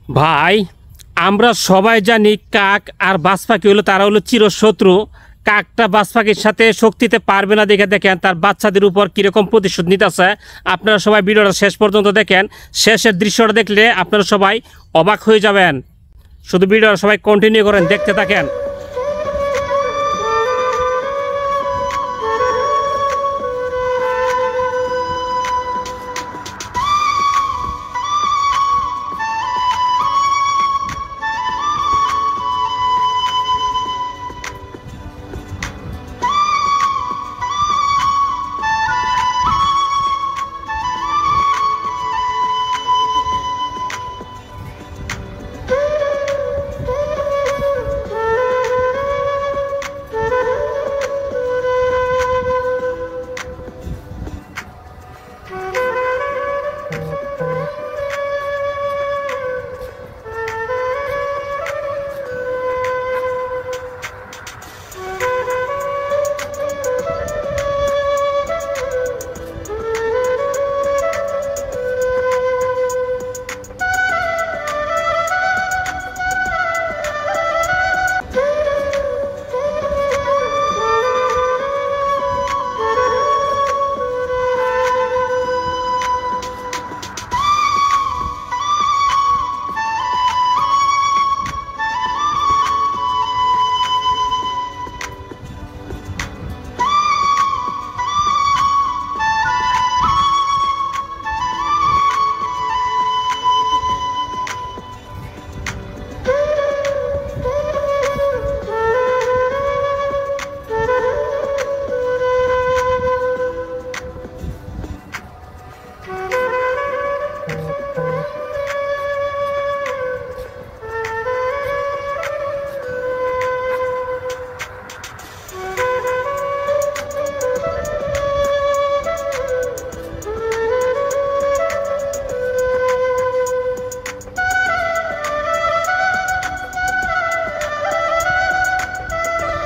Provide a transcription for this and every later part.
ভাই আমরা সবাই জানি কাক আর বাজ পাখি হলো তারা হলো চিরশত্রু। কাকটা বাজ পাখির সাথে শক্তিতে পারবে না দেখে দেখেন তার বাচ্চাদের উপর কীরকম প্রতিশোধ নিতেছে। আপনারা সবাই ভিডিওটা শেষ পর্যন্ত দেখেন, শেষের দৃশ্যটা দেখলে আপনারা সবাই অবাক হয়ে যাবেন। শুধু ভিডিওটা সবাই কন্টিনিউ করেন, দেখতে থাকেন।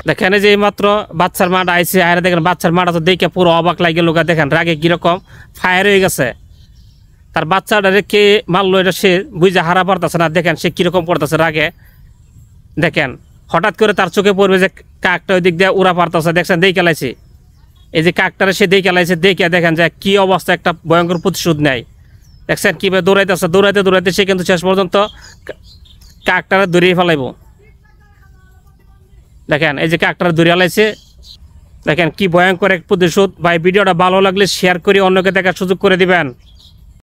দেখেন যে মাত্র বাচ্চার মাটা আইসে, আর দেখেন বাচ্চার মাটা তো দেখে পুরো অবাক লাগে লোক। দেখেন রাগে কিরকম ফায়ার হয়ে গেছে। তার বাচ্চাটা কে মারলো এটা সে বুঝে হারা পড়তেছে না। দেখেন সে কিরকম পড়তেছে রাগে। দেখেন হঠাৎ করে তার চোখে পড়বে যে কাকটা ওই দিক দিয়ে উড়া পারতেছে। দেখছেন দেই খেলাইছে, এই যে কাকটারে সে দেই খেলাইছে। দেখে দেখেন যে কি অবস্থা, একটা ভয়ঙ্কর প্রতিশোধ নেয়। দেখছেন কীভাবে দৌড়াইতেছে, দৌড়াইতে দৌড়াইতে সে কিন্তু শেষ পর্যন্ত কাকটারে দৌড়িয়ে ফেলাইব। দেখেন এই যে কাকটারে দৌড়িয়ে ফেলাইছে। দেখেন কি ভয়ঙ্কর এক প্রতিশোধ। ভাই ভিডিওটা ভালো লাগলে শেয়ার করে অন্যকে দেখার সুযোগ করে দিবেন।